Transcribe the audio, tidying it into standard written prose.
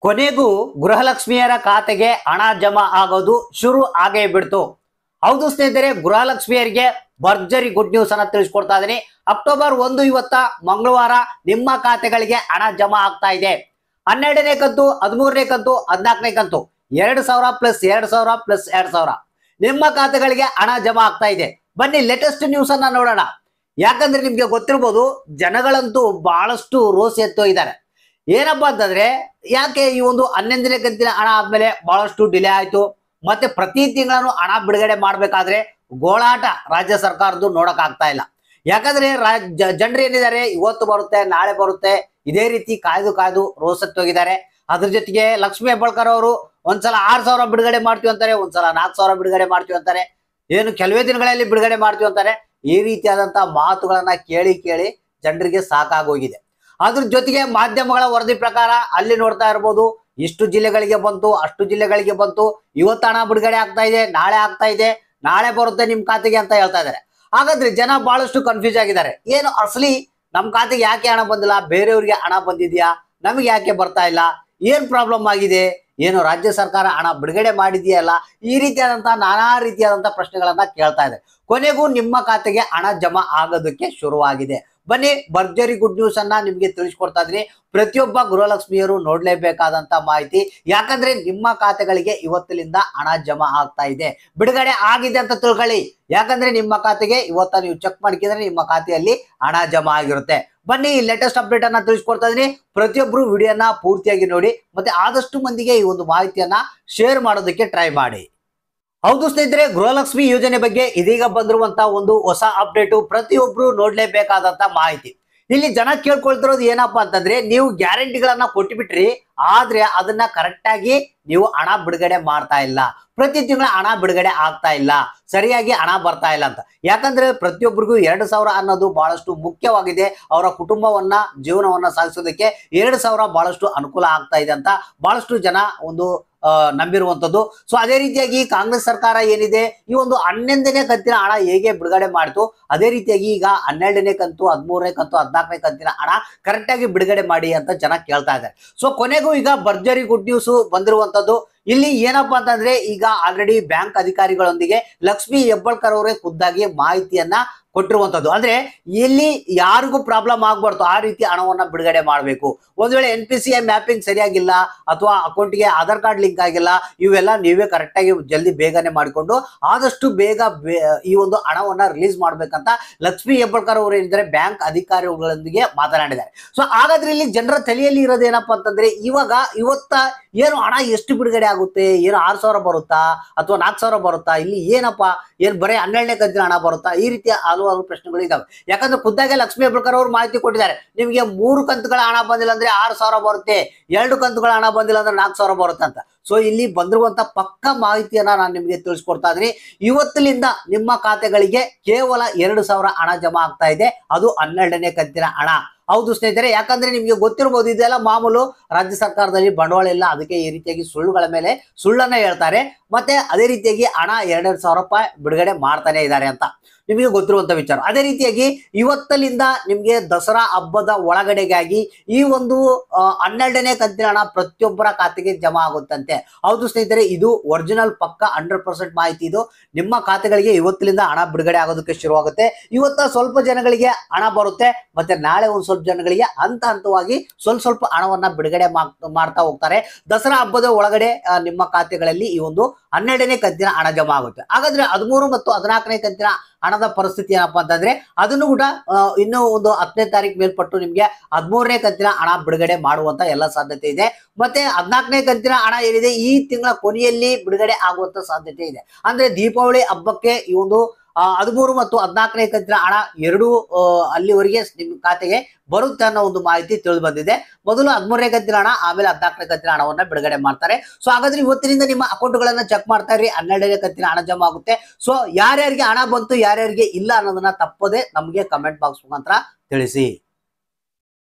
ಕೊನೆಗೂ ಗೃಹಲಕ್ಷ್ಮಿಯರ ಖಾತೆಗೆ ಹಣ ಜಮಾ ಆಗೋದು ಶುರು ಆಗೇ ಬಿಡ್ತು. ಹೌದು ಸ್ನೇಹಿತರೆ, ಗೃಹಲಕ್ಷ್ಮಿಯರಿಗೆ ಭರ್ಜರಿ ಗುಡ್ ನ್ಯೂಸ್ ಅನ್ನ ತಿಳಿಸ್ಕೊಡ್ತಾ ಇದೀನಿ. ಅಕ್ಟೋಬರ್ 1 ಇವತ್ತ ಮಂಗಳವಾರ ನಿಮ್ಮ ಖಾತೆಗಳಿಗೆ ಹಣ ಜಮಾ ಆಗ್ತಾ ಇದೆ. 12ನೇ ಕಂತು, 13ನೇ ಕಂತು, 14ನೇ ಕಂತು 2,000 ಪ್ಲಸ್ 2,000 ಪ್ಲಸ್ 2,000 ನಿಮ್ಮ ಖಾತೆಗಳಿಗೆ ಹಣ ಜಮಾ ಆಗ್ತಾ ಇದೆ. ಬನ್ನಿ ಲೇಟೆಸ್ಟ್ ನ್ಯೂಸ್ ಅನ್ನ ನೋಡೋಣ. ಯಾಕಂದ್ರೆ ನಿಮ್ಗೆ ಗೊತ್ತಿರ್ಬೋದು, ಜನಗಳಂತೂ ಬಹಳಷ್ಟು ರೋಸ್ ಎತ್ತೋಗಿದ್ದಾರೆ. ಏನಪ್ಪಾ ಅಂತಂದ್ರೆ, ಯಾಕೆ ಈ ಒಂದು 11ನೇ ಕಂತಿನ ಹಣ ಆದ್ಮೇಲೆ ಬಹಳಷ್ಟು ಡಿಲೇ ಆಯ್ತು, ಮತ್ತೆ ಪ್ರತಿ ತಿಂಗಳನ್ನು ಹಣ ಬಿಡುಗಡೆ ಮಾಡ್ಬೇಕಾದ್ರೆ ಗೋಳಾಟ ರಾಜ್ಯ ಸರ್ಕಾರದ್ದು ನೋಡಕ್ ಆಗ್ತಾ ಇಲ್ಲ. ಯಾಕಂದ್ರೆ ಜನರು ಏನಿದ್ದಾರೆ, ಇವತ್ತು ಬರುತ್ತೆ ನಾಳೆ ಬರುತ್ತೆ ಇದೇ ರೀತಿ ಕಾಯ್ದು ಕಾಯ್ದು ರೋಸತ್ತೋಗಿದ್ದಾರೆ. ಅದ್ರ ಜೊತೆಗೆ ಲಕ್ಷ್ಮೀ ಹೆಬ್ಬಾಳ್ಕರ್ ಅವರು ಒಂದ್ಸಲ 6,000 ಬಿಡುಗಡೆ ಮಾಡ್ತೀವಿ ಅಂತಾರೆ, ಒಂದ್ಸಲ 4,000 ಬಿಡುಗಡೆ ಮಾಡ್ತೀವಿ ಅಂತಾರೆ, ಏನು ಕೆಲವೇ ದಿನಗಳಲ್ಲಿ ಬಿಡುಗಡೆ ಮಾಡ್ತೀವಿ ಅಂತಾರೆ. ಈ ರೀತಿಯಾದಂತಹ ಮಾತುಗಳನ್ನ ಕೇಳಿ ಕೇಳಿ ಜನರಿಗೆ ಸಾಕಾಗೋಗಿದೆ. ಅದ್ರ ಜೊತೆಗೆ ಮಾಧ್ಯಮಗಳ ವರದಿ ಪ್ರಕಾರ ಅಲ್ಲಿ ನೋಡ್ತಾ ಇರ್ಬೋದು, ಇಷ್ಟು ಜಿಲ್ಲೆಗಳಿಗೆ ಬಂತು, ಅಷ್ಟು ಜಿಲ್ಲೆಗಳಿಗೆ ಬಂತು, ಇವತ್ತು ಹಣ ಬಿಡುಗಡೆ ಆಗ್ತಾ ಇದೆ, ನಾಳೆ ಆಗ್ತಾ ಇದೆ, ನಾಳೆ ಬರುತ್ತೆ ನಿಮ್ ಖಾತೆಗೆ ಅಂತ ಹೇಳ್ತಾ ಇದ್ದಾರೆ. ಹಾಗಾದ್ರೆ ಜನ ಬಹಳಷ್ಟು ಕನ್ಫ್ಯೂಸ್ ಆಗಿದ್ದಾರೆ. ಏನು ಅಸಲಿ ನಮ್ ಖಾತೆಗೆ ಯಾಕೆ ಹಣ ಬಂದಿಲ್ಲ, ಬೇರೆಯವ್ರಿಗೆ ಹಣ ಬಂದಿದ್ಯಾ, ನಮಗೆ ಯಾಕೆ ಬರ್ತಾ ಇಲ್ಲ, ಏನ್ ಪ್ರಾಬ್ಲಮ್ ಆಗಿದೆ, ಏನು ರಾಜ್ಯ ಸರ್ಕಾರ ಹಣ ಬಿಡುಗಡೆ ಮಾಡಿದೆಯಲ್ಲ, ಈ ರೀತಿಯಾದಂತಹ ನಾನಾ ರೀತಿಯಾದಂತಹ ಪ್ರಶ್ನೆಗಳನ್ನ ಕೇಳ್ತಾ ಇದೆ. ಕೊನೆಗೂ ನಿಮ್ಮ ಖಾತೆಗೆ ಹಣ ಜಮಾ ಆಗೋದಕ್ಕೆ ಶುರುವಾಗಿದೆ. ಬನ್ನಿ ಭರ್ಜರಿ ಗುಡ್ ನ್ಯೂಸ್ ಅನ್ನ ನಿಮ್ಗೆ ತಿಳಿಸ್ಕೊಡ್ತಾ ಇದ್ರಿ. ಪ್ರತಿಯೊಬ್ಬ ಗೃಹಲಕ್ಷ್ಮಿಯರು ನೋಡ್ಲೇಬೇಕಾದಂತ ಮಾಹಿತಿ. ಯಾಕಂದ್ರೆ ನಿಮ್ಮ ಖಾತೆಗಳಿಗೆ ಇವತ್ತಿನಿಂದ ಹಣ ಜಮಾ ಆಗ್ತಾ ಇದೆ, ಬಿಡುಗಡೆ ಆಗಿದೆ ಅಂತ ತಿಳ್ಕೊಳ್ಳಿ. ಯಾಕಂದ್ರೆ ನಿಮ್ಮ ಖಾತೆಗೆ ಇವತ್ತ ನೀವು ಚೆಕ್ ಮಾಡ್ಕಿದ್ರೆ ನಿಮ್ಮ ಖಾತೆಯಲ್ಲಿ ಹಣ ಜಮಾ ಆಗಿರುತ್ತೆ. ಬನ್ನಿ ಲೇಟೆಸ್ಟ್ ಅಪ್ಡೇಟ್ ಅನ್ನ ತಿಳಿಸ್ಕೊಡ್ತಾ ಇದೀನಿ. ಪ್ರತಿಯೊಬ್ರು ವಿಡಿಯೋನ ಪೂರ್ತಿಯಾಗಿ ನೋಡಿ, ಮತ್ತೆ ಆದಷ್ಟು ಮಂದಿಗೆ ಈ ಒಂದು ಮಾಹಿತಿಯನ್ನ ಶೇರ್ ಮಾಡೋದಕ್ಕೆ ಟ್ರೈ ಮಾಡಿ. ಹೌದು ಸ್ನೇಹಿತರೆ, ಗೃಹಲಕ್ಷ್ಮಿ ಯೋಜನೆ ಬಗ್ಗೆ ಇದೀಗ ಬಂದಿರುವಂತಹ ಒಂದು ಹೊಸ ಅಪ್ಡೇಟು, ಪ್ರತಿಯೊಬ್ರು ನೋಡ್ಲೇಬೇಕಾದಂತ ಮಾಹಿತಿ. ಇಲ್ಲಿ ಜನ ಕೇಳ್ಕೊಳ್ತಿರೋದು ಏನಪ್ಪಾ ಅಂತಂದ್ರೆ, ನೀವು ಗ್ಯಾರಂಟಿಗಳನ್ನ ಕೊಟ್ಟುಬಿಟ್ರಿ, ಆದ್ರೆ ಅದನ್ನ ಕರೆಕ್ಟ್ ಆಗಿ ನೀವು ಹಣ ಬಿಡುಗಡೆ ಮಾಡ್ತಾ ಇಲ್ಲ, ಪ್ರತಿ ತಿಂಗಳ ಹಣ ಬಿಡುಗಡೆ ಆಗ್ತಾ ಇಲ್ಲ, ಸರಿಯಾಗಿ ಹಣ ಬರ್ತಾ ಇಲ್ಲ ಅಂತ. ಯಾಕಂದ್ರೆ ಪ್ರತಿಯೊಬ್ಬರಿಗೂ 2,000 ಅನ್ನೋದು ಬಹಳಷ್ಟು ಮುಖ್ಯವಾಗಿದೆ. ಅವರ ಕುಟುಂಬವನ್ನ ಜೀವನವನ್ನ ಸಾಗಿಸೋದಕ್ಕೆ 2,000 ಬಹಳಷ್ಟು ಅನುಕೂಲ ಆಗ್ತಾ ಇದೆ ಅಂತ ಬಹಳಷ್ಟು ಜನ ಒಂದು ನಂಬಿರುವಂತದ್ದು. ಸೊ ಅದೇ ರೀತಿಯಾಗಿ ಕಾಂಗ್ರೆಸ್ ಸರ್ಕಾರ ಏನಿದೆ, ಈ ಒಂದು 11ನೇ ಕಂತಿನ ಹಣ ಹೇಗೆ ಬಿಡುಗಡೆ ಮಾಡ್ತು, ಅದೇ ರೀತಿಯಾಗಿ ಈಗ 12ನೇ ಕಂತು, 13ನೇ ಕಂತು, 14ನೇ ಕಂತಿನ ಹಣ ಕರೆಕ್ಟ್ ಆಗಿ ಬಿಡುಗಡೆ ಮಾಡಿ ಅಂತ ಜನ ಕೇಳ್ತಾ ಇದ್ದಾರೆ. ಸೊ ಕೊನೆಗೂ ಈಗ ಭರ್ಜರಿ ಗುಡ್ ನ್ಯೂಸ್ ಬಂದಿರುವಂತದ್ದು. ಇಲ್ಲಿ ಏನಪ್ಪಾ ಅಂತಂದ್ರೆ, ಈಗ ಆಲ್ರೆಡಿ ಬ್ಯಾಂಕ್ ಅಧಿಕಾರಿಗಳೊಂದಿಗೆ ಲಕ್ಷ್ಮೀ ಹೆಬ್ಬಾಳ್ಕರ್ ಅವರೇ ಖುದ್ದಾಗಿ ಮಾಹಿತಿಯನ್ನ ಕೊಟ್ಟಿರುವಂತದ್ದು. ಅಂದ್ರೆ ಇಲ್ಲಿ ಯಾರಿಗೂ ಪ್ರಾಬ್ಲಮ್ ಆಗ್ಬಾರ್ದು, ಆ ರೀತಿ ಹಣವನ್ನ ಬಿಡುಗಡೆ ಮಾಡಬೇಕು. ಒಂದ್ ವೇಳೆ NPCI ಮ್ಯಾಪಿಂಗ್ ಸರಿಯಾಗಿಲ್ಲ, ಅಥವಾ ಅಕೌಂಟ್ಗೆ ಆಧಾರ್ ಕಾರ್ಡ್ ಲಿಂಕ್ ಆಗಿಲ್ಲ, ಇವೆಲ್ಲ ನೀವೇ ಕರೆಕ್ಟ್ ಆಗಿ ಜಲ್ದಿ ಬೇಗನೆ ಮಾಡಿಕೊಂಡು ಆದಷ್ಟು ಬೇಗ ಈ ಒಂದು ಹಣವನ್ನ ರಿಲೀಸ್ ಮಾಡ್ಬೇಕಂತ ಲಕ್ಷ್ಮೀ ಹೆಬ್ಬಾಳ್ಕರ್ ಅವರು ಏನಿದ್ದಾರೆ ಬ್ಯಾಂಕ್ ಅಧಿಕಾರಿಗಳೊಂದಿಗೆ ಮಾತನಾಡಿದ್ದಾರೆ. ಸೊ ಹಾಗಾದ್ರೆ ಇಲ್ಲಿ ಜನರ ತಲೆಯಲ್ಲಿ ಇರೋದು ಏನಪ್ಪಾ ಅಂತಂದ್ರೆ, ಇವತ್ತ ಏನು ಹಣ ಎಷ್ಟು ಬಿಡುಗಡೆ ಆಗುತ್ತೆ, ಏನು 6,000 ಬರುತ್ತಾ ಅಥವಾ 4,000 ಬರುತ್ತಾ, ಇಲ್ಲಿ ಏನಪ್ಪಾ, ಏನ್ ಬರೀ 12ನೇ ಕಂತಿನ ಹಣ ಬರುತ್ತಾ, ಈ ರೀತಿಯ ಹಲವಾರು ಪ್ರಶ್ನೆಗಳು ಇದಾವೆ. ಯಾಕಂದ್ರೆ ಖುದ್ದಾಗೆ ಲಕ್ಷ್ಮೀ ಹೆಬ್ಬಾಳ್ಕರ್ ಅವರು ಮಾಹಿತಿ ಕೊಟ್ಟಿದ್ದಾರೆ. ನಿಮಗೆ 3 ಕಂತುಗಳ ಹಣ ಬಂದಿಲ್ಲ ಅಂದ್ರೆ 6,000 ಬರುತ್ತೆ, 2 ಕಂತುಗಳ ಹಣ ಬಂದಿಲ್ಲ ಅಂದ್ರೆ 4,000 ಬರುತ್ತೆ ಅಂತ. ಸೊ ಇಲ್ಲಿ ಬಂದಿರುವಂತ ಪಕ್ಕ ಮಾಹಿತಿಯನ್ನ ನಾನು ನಿಮಗೆ ತಿಳಿಸ್ಕೊಡ್ತಾ ಇದ್ದೀನಿ. ಇವತ್ತಿನಿಂದ ನಿಮ್ಮ ಖಾತೆಗಳಿಗೆ ಕೇವಲ 2,000 ಹಣ ಜಮಾ ಆಗ್ತಾ ಇದೆ, ಅದು 12ನೇ ಕಂತಿನ ಹಣ. ಹೌದು ಸ್ನೇಹಿತರೆ, ಯಾಕಂದ್ರೆ ನಿಮ್ಗೆ ಗೊತ್ತಿರಬಹುದು, ಇದೆಲ್ಲ ಮಾಮೂಲು. ರಾಜ್ಯ ಸರ್ಕಾರದಲ್ಲಿ ಬಂಡವಾಳ ಇಲ್ಲ, ಅದಕ್ಕೆ ಈ ರೀತಿಯಾಗಿ ಸುಳ್ಳುಗಳ ಮೇಲೆ ಸುಳ್ಳನ್ನ ಹೇಳ್ತಾರೆ. ಮತ್ತೆ ಅದೇ ರೀತಿಯಾಗಿ ಹಣ 2,000 ರೂಪಾಯಿ ಬಿಡುಗಡೆ ಮಾಡ್ತಾನೆ ಇದ್ದಾರೆ ಅಂತ ನಿಮಗೆ ಗೊತ್ತಿರುವಂತ ವಿಚಾರ. ಅದೇ ರೀತಿಯಾಗಿ ಇವತ್ತಲಿಂದ ನಿಮ್ಗೆ ದಸರಾ ಹಬ್ಬದ ಒಳಗಡೆಗಾಗಿ ಈ ಒಂದು 12ನೇ ಕಂತಿನ ಹಣ ಪ್ರತಿಯೊಬ್ಬರ ಖಾತೆಗೆ ಜಮಾ ಆಗುತ್ತಂತೆ. ಹೌದು ಸ್ನೇಹಿತರೆ, ಇದು ಒರಿಜಿನಲ್ ಪಕ್ಕ 100% ಮಾಹಿತಿ. ಇದು ನಿಮ್ಮ ಖಾತೆಗಳಿಗೆ ಇವತ್ತಿನಿಂದ ಹಣ ಬಿಡುಗಡೆ ಆಗೋದಕ್ಕೆ ಶುರುವಾಗುತ್ತೆ. ಇವತ್ತ ಸ್ವಲ್ಪ ಜನಗಳಿಗೆ ಹಣ ಬರುತ್ತೆ, ಮತ್ತೆ ನಾಳೆ ಒಂದು ಸ್ವಲ್ಪ ಜನಗಳಿಗೆ ಹಂತ ಹಂತವಾಗಿ ಸ್ವಲ್ಪ ಹಣವನ್ನ ಬಿಡುಗಡೆ ಮಾಡ್ತಾ ಹೋಗ್ತಾರೆ. ದಸರಾ ಹಬ್ಬದ ಒಳಗಡೆ ನಿಮ್ಮ ಖಾತೆಗಳಲ್ಲಿ ಈ ಒಂದು 12ನೇ ಕಂತಿನ ಹಣ ಜಮಾ ಆಗುತ್ತೆ. ಹಾಗಾದ್ರೆ 13 ಮತ್ತು 14ನೇ ಕಂತಿನ ಹಣದ ಪರಿಸ್ಥಿತಿ ಏನಪ್ಪಾ ಅಂತಂದ್ರೆ, ಅದನ್ನು ಕೂಡ ಇನ್ನು ಒಂದು 10ನೇ ತಾರೀಕು ಮೇಲ್ಪಟ್ಟು ನಿಮ್ಗೆ 13ನೇ ಕಂತಿನ ಹಣ ಬಿಡುಗಡೆ ಮಾಡುವಂತ ಎಲ್ಲ ಸಾಧ್ಯತೆ ಇದೆ. ಮತ್ತೆ 14ನೇ ಕಂತಿನ ಹಣ ಏನಿದೆ, ಈ ತಿಂಗಳ ಕೊನೆಯಲ್ಲಿ ಬಿಡುಗಡೆ ಆಗುವಂತ ಸಾಧ್ಯತೆ ಇದೆ. ಅಂದ್ರೆ ದೀಪಾವಳಿ ಹಬ್ಬಕ್ಕೆ ಈ ಒಂದು 13 ಮತ್ತು 14ನೇ ಕಂತಿನ ಹಣ ಎರಡೂ ಅಲ್ಲಿವರೆಗೆ ನಿಮ್ಮ ಖಾತೆಗೆ ಬರುತ್ತೆ ಅನ್ನೋ ಒಂದು ಮಾಹಿತಿ ತಿಳಿದು ಬಂದಿದೆ. ಮೊದಲು 13ನೇ ಕಂತಿನ ಹಣ, ಆಮೇಲೆ 14ನೇ ಕಂತಿನ ಹಣವನ್ನ ಬಿಡುಗಡೆ ಮಾಡ್ತಾರೆ. ಸೊ ಹಾಗಾದ್ರೆ ಇವತ್ತಿನಿಂದ ನಿಮ್ಮ ಅಕೌಂಟ್ಗಳನ್ನ ಚೆಕ್ ಮಾಡ್ತಾ ಇರಿ, 12ನೇ ಕಂತಿನ ಹಣ ಜಮಾ ಆಗುತ್ತೆ. ಸೊ ಯಾರ್ಯಾರಿಗೆ ಹಣ ಬಂತು, ಯಾರ್ಯಾರಿಗೆ ಇಲ್ಲ ಅನ್ನೋದನ್ನ ತಪ್ಪದೆ ನಮಗೆ ಕಮೆಂಟ್ ಬಾಕ್ಸ್ ಮುಖಾಂತರ ತಿಳಿಸಿ.